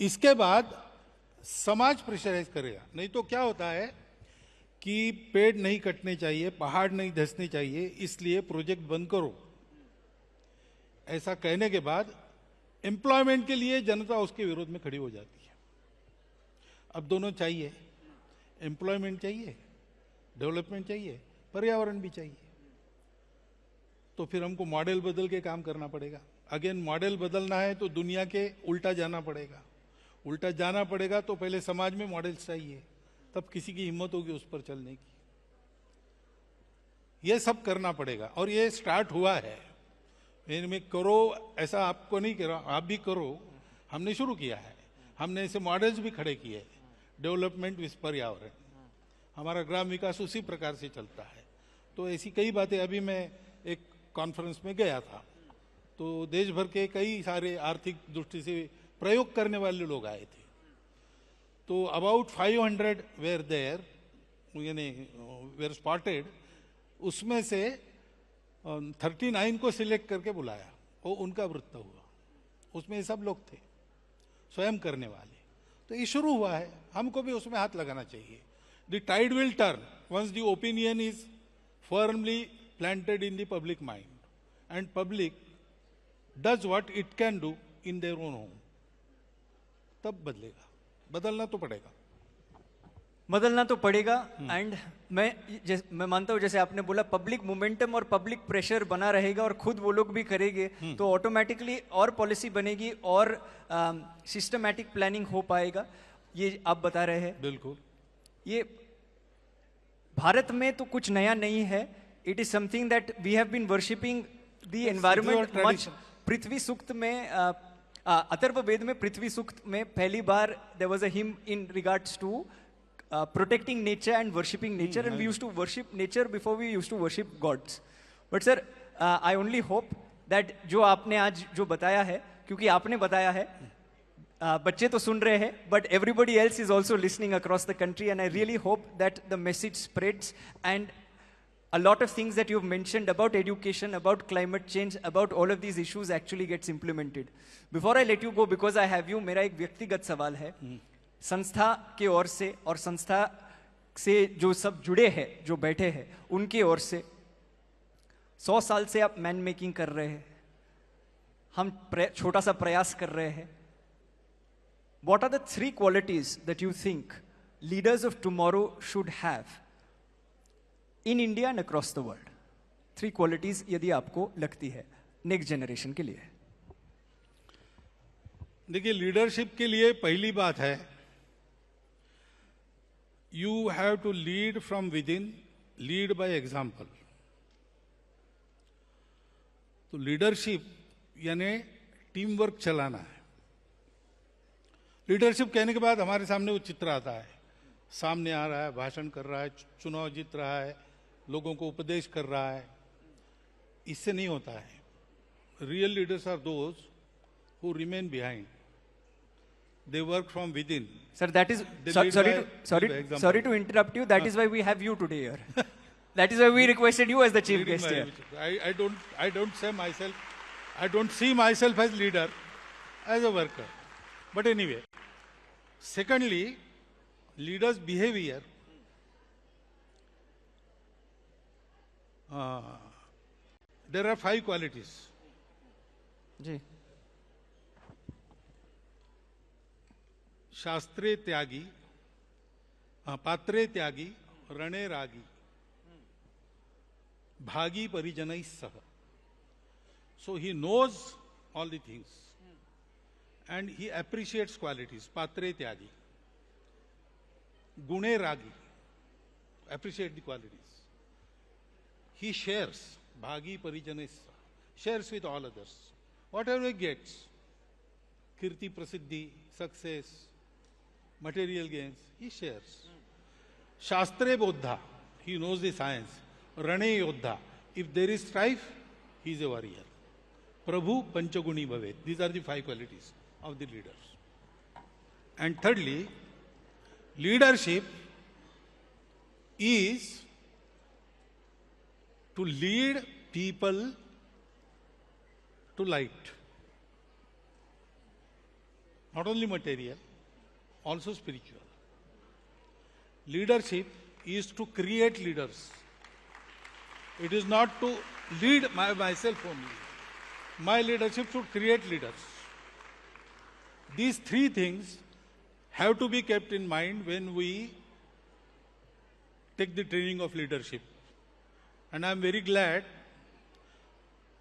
इसके बाद समाज प्रेशराइज करेगा। नहीं तो क्या होता है कि पेड़ नहीं कटने चाहिए, पहाड़ नहीं धंसने चाहिए, इसलिए प्रोजेक्ट बंद करो, ऐसा कहने के बाद एम्प्लॉयमेंट के लिए जनता उसके विरोध में खड़ी हो जाती है। अब दोनों चाहिए, एम्प्लॉयमेंट चाहिए, डेवलपमेंट चाहिए, पर्यावरण भी चाहिए। तो फिर हमको मॉडल बदल के काम करना पड़ेगा। अगेन मॉडल बदलना है तो दुनिया के उल्टा जाना पड़ेगा। उल्टा जाना पड़ेगा तो पहले समाज में मॉडल्स चाहिए, तब किसी की हिम्मत होगी उस पर चलने की। ये सब करना पड़ेगा और ये स्टार्ट हुआ है। इनमें करो, ऐसा आपको नहीं करो, आप भी करो। हमने शुरू किया है, हमने ऐसे मॉडल्स भी खड़े किए, डेवलपमेंट विद पर्यावरण। हमारा ग्राम विकास उसी प्रकार से चलता है। तो ऐसी कई बातें, अभी मैं एक कॉन्फ्रेंस में गया था तो देश भर के कई सारे आर्थिक दृष्टि से प्रयोग करने वाले लोग आए थे। तो अबाउट 500 वेयर देयर, यानी वेयर स्पॉटेड। उसमें से 39 को सिलेक्ट करके बुलाया, वो उनका वृत्त हुआ। उसमें सब लोग थे स्वयं करने वाले। तो ये शुरू हुआ है, हमको भी उसमें हाथ लगाना चाहिए। The tide will turn once the opinion is firmly planted in the public mind and public does what it can do in their own home. तब बदलेगा, बदलना तो पड़ेगा, बदलना तो पड़ेगा। एंड मैं मानता हूं, जैसे आपने बोला, पब्लिक मोमेंटम और पब्लिक प्रेशर बना रहेगा और खुद वो लोग भी करेंगे तो ऑटोमेटिकली और पॉलिसी बनेगी और सिस्टमैटिक प्लानिंग हो पाएगा। ये आप बता रहे हैं। बिल्कुल। ये भारत में तो कुछ नया नहीं है। It is something that we have been worshipping the environment much. Prithvi Sukta में, अथर्ववेद में पृथ्वी सूक्त में पहली बार there was a hymn in regards to protecting nature and worshipping nature, and we used to worship nature before we used to worship gods. But sir, I only hope that जो आपने आज जो बताया है, क्योंकि आपने बताया है, बच्चे तो सुन रहे हैं, but everybody else is also listening across the country, and I really hope that the message spreads and a lot of things that you've mentioned about education, about climate change, about all of these issues actually gets implemented. Before I let you go, because I have you, मेरा एक व्यक्तिगत सवाल है। संस्था के ओर से और संस्था से जो सब जुड़े हैं, जो बैठे हैं, उनकी ओर से 100 साल से आप मैन मेकिंग कर रहे हैं, हम छोटा सा प्रयास कर रहे हैं। What are the 3 qualities that you think leaders of tomorrow should have in India and across the world? 3 qualities यदि आपको लगती है नेक्स्ट जनरेशन के लिए। देखिए, लीडरशिप के लिए पहली बात है, you have to lead from within, lead by example. तो लीडरशिप यानी टीम वर्क चलाना है। लीडरशिप कहने के बाद हमारे सामने वो चित्र आता है, सामने आ रहा है, भाषण कर रहा है, चुनाव जीत रहा है, लोगों को उपदेश कर रहा है। इससे नहीं होता है। Real leaders are those who remain behind, they work from within. Sir, that is sorry to interrupt you. That is why we have you today here. That is why we requested you as the chief guest here. I don't say myself, I don't see myself as leader, as a worker. But anyway, secondly, leaders' behavior. There are 5 qualities. जी। शास्त्रे त्यागी, पात्रे त्यागी, रणे रागी, भागी परिजनैः सह. So he knows all the things and he appreciates qualities. Patre tyagi, gune ragi, appreciate the qualities. He shares, bhagi parijanes, shares with all others. Whatever he gets, kirti, prasiddhi, success, material gains, he shares. Shastre bodha, he knows the science. Rane yodha, if there is strife, he is a warrior. Prabhu panchaguni bhavet. These are the 5 qualities of the leaders. And thirdly, leadership is to lead people to light. Not only material, also spiritual. Leadership is to create leaders. It is not to lead myself only. My leadership should create leaders. These three things have to be kept in mind when we take the training of leadership. And I'm very glad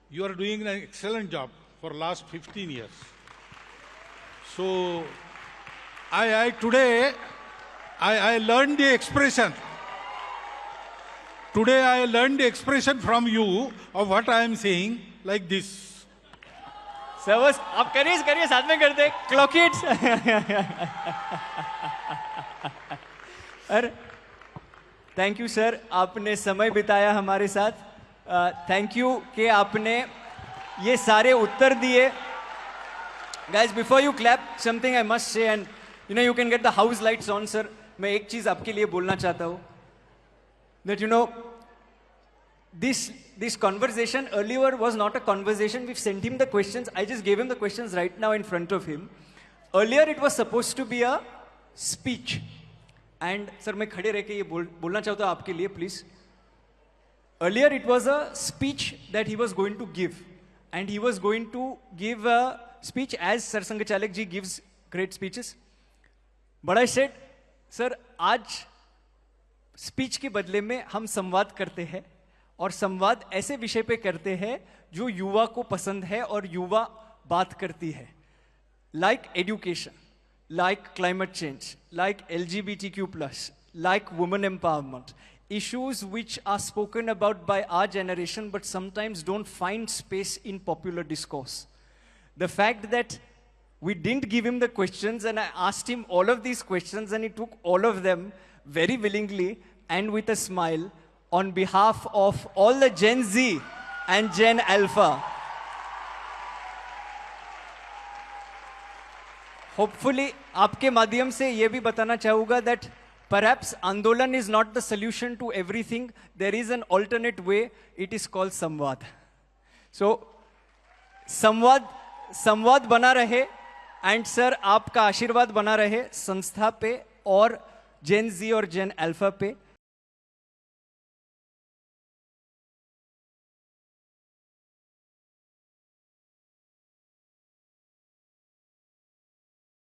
you are doing an excellent job for last 15 years. So today I learned the expression. Today I learned the expression from you of what I am saying like this. Sir बस आप करिए साथ में करते clock it. अरे thank you sir, आपने समय बिताया हमारे साथ. थैंक यू कि आपने ये सारे उत्तर दिए. Guys before you clap something I must say, and you can get the house lights on. Sir मैं एक चीज आपके लिए बोलना चाहता हूँ, that this conversation earlier was not a conversation. We've sent him the questions. I just gave him the questions right now in front of him. Earlier it was supposed to be a speech. And sir मैं खड़े रह के ये बोलना चाहता हूँ आपके लिए please. Earlier it was a speech that he was going to give. And he was going to give a speech as Sir Sangachalak ji gives great speeches. But I said, sir आज speech के बदले में हम संवाद करते हैं, और संवाद ऐसे विषय पे करते हैं जो युवा को पसंद है और युवा बात करती है. Like education, like climate change, like LGBTQ+, like women empowerment, issues which are spoken about by our generation but sometimes don't find space in popular discourse. The fact that we didn't give him the questions and I asked him all of these questions and he took all of them very willingly and with a smile on behalf of all the Gen Z and Gen Alpha. Hopefully, आपके माध्यम से ये भी बताना चाहूँगा that perhaps आंदोलन is not the solution to everything. There is an alternate way. It is called संवाद. So, संवाद बना रहे, and सर आपका आशीर्वाद बना रहे संस्था पे और Gen Z और Gen Alpha पे.